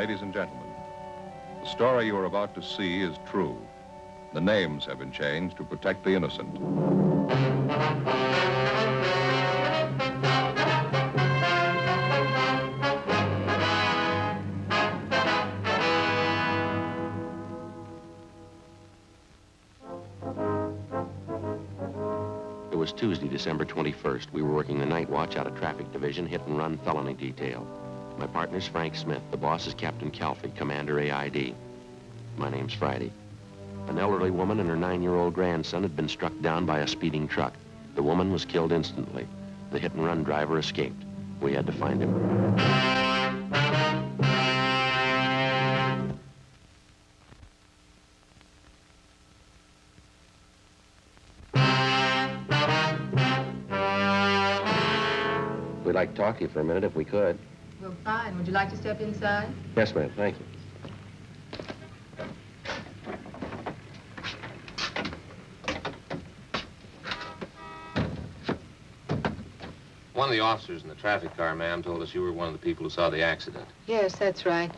ladies and gentlemen. The story you are about to see is true. The names have been changed to protect the innocent. It was Tuesday, December 21st. We were working the night watch out of traffic division, hit-and-run felony detail. My partner's Frank Smith. The boss is Captain Calfee, Commander AID. My name's Friday. An elderly woman and her 9-year-old grandson had been struck down by a speeding truck. The woman was killed instantly. The hit-and-run driver escaped. We had to find him. We'd like to talk to you for a minute if we could. Well, fine. Would you like to step inside? Yes, ma'am. Thank you. One of the officers in the traffic car, ma'am, told us you were one of the people who saw the accident. Yes, that's right.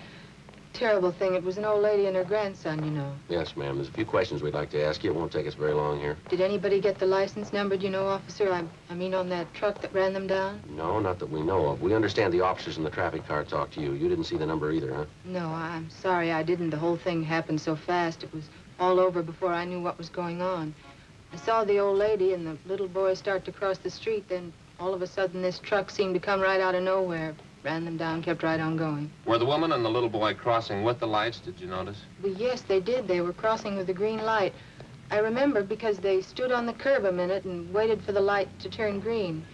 Terrible thing. It was an old lady and her grandson, you know. Yes, ma'am. There's a few questions we'd like to ask you. It won't take us very long here. Did anybody get the license number, do you know, officer? I mean on that truck that ran them down? No, not that we know of. We understand the officers in the traffic car talked to you. You didn't see the number either, huh? No, I'm sorry I didn't. The whole thing happened so fast. It was all over before I knew what was going on. I saw the old lady and the little boy start to cross the street, then all of a sudden this truck seemed to come right out of nowhere. Ran them down, kept right on going. Were the woman and the little boy crossing with the lights, did you notice? Well, yes, they did. They were crossing with the green light. I remember because they stood on the curb a minute and waited for the light to turn green.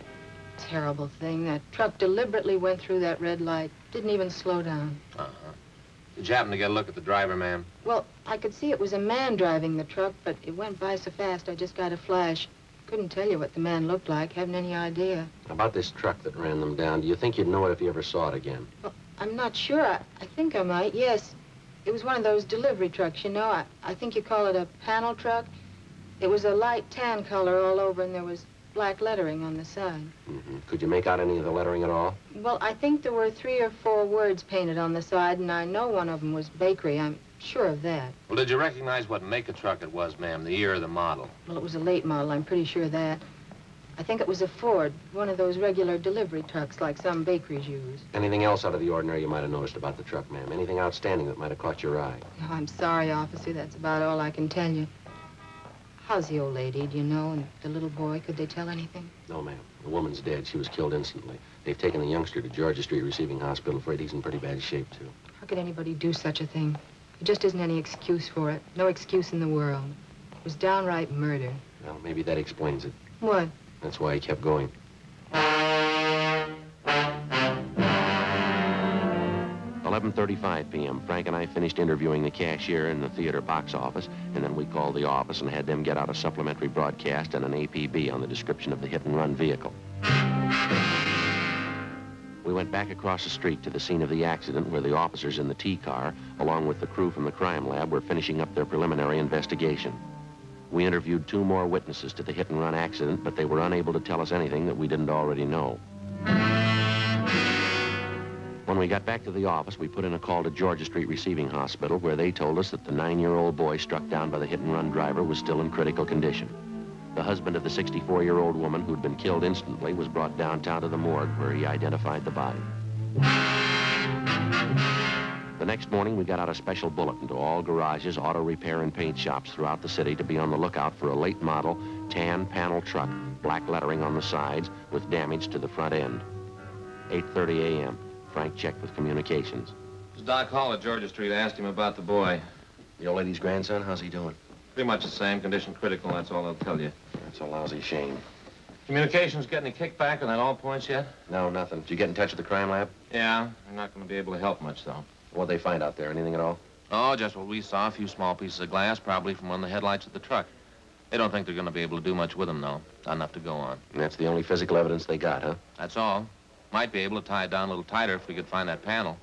Terrible thing. That truck deliberately went through that red light. Didn't even slow down. Uh-huh. Did you happen to get a look at the driver, ma'am? Well, I could see it was a man driving the truck, but it went by so fast I just got a flash. Couldn't tell you what the man looked like. Haven't any idea. About this truck that ran them down, do you think you'd know it if you ever saw it again? Well, I'm not sure. I think I might, yes. It was one of those delivery trucks, you know. I think you call it a panel truck. It was a light tan color all over, and there was black lettering on the side. Mm-hmm. Could you make out any of the lettering at all? Well, I think there were 3 or 4 words painted on the side, and I know one of them was bakery. I'm sure of that. Well, did you recognize what make of truck it was, ma'am, the year or the model? Well, it was a late model. I'm pretty sure of that. I think it was a Ford, one of those regular delivery trucks like some bakeries use. Anything else out of the ordinary you might have noticed about the truck, ma'am? Anything outstanding that might have caught your eye? No, I'm sorry, officer. That's about all I can tell you. How's the old lady, do you know, and the little boy? Could they tell anything? No, ma'am. The woman's dead. She was killed instantly. They've taken the youngster to Georgia Street Receiving Hospital. Afraid he's in pretty bad shape, too. How could anybody do such a thing? There just isn't any excuse for it. No excuse in the world. It was downright murder. Well, maybe that explains it. What? That's why he kept going. 11:35 p.m. Frank and I finished interviewing the cashier in the theater box office, and then we called the office and had them get out a supplementary broadcast and an APB on the description of the hit-and-run vehicle. We went back across the street to the scene of the accident where the officers in the T-car, along with the crew from the crime lab, were finishing up their preliminary investigation. We interviewed 2 more witnesses to the hit-and-run accident, but they were unable to tell us anything that we didn't already know. When we got back to the office, we put in a call to Georgia Street Receiving Hospital, where they told us that the 9-year-old boy struck down by the hit-and-run driver was still in critical condition. The husband of the 64-year-old woman who'd been killed instantly was brought downtown to the morgue, where he identified the body. The next morning, we got out a special bulletin to all garages, auto repair, and paint shops throughout the city to be on the lookout for a late model, tan panel truck, black lettering on the sides, with damage to the front end. 8:30 a.m. Frank checked with communications. It was Doc Hall at Georgia Street. I asked him about the boy. The old lady's grandson, how's he doing? Pretty much the same, condition critical, that's all they'll tell you. That's a lousy shame. Communications get any kickback on that all points yet? No, nothing. Did you get in touch with the crime lab? Yeah, I'm not going to be able to help much, though. What'd they find out there? Anything at all? Oh, just what we saw, a few small pieces of glass, probably from one of the headlights of the truck. They don't think they're going to be able to do much with them, though. Not enough to go on. And that's the only physical evidence they got, huh? That's all. Might be able to tie it down a little tighter if we could find that panel.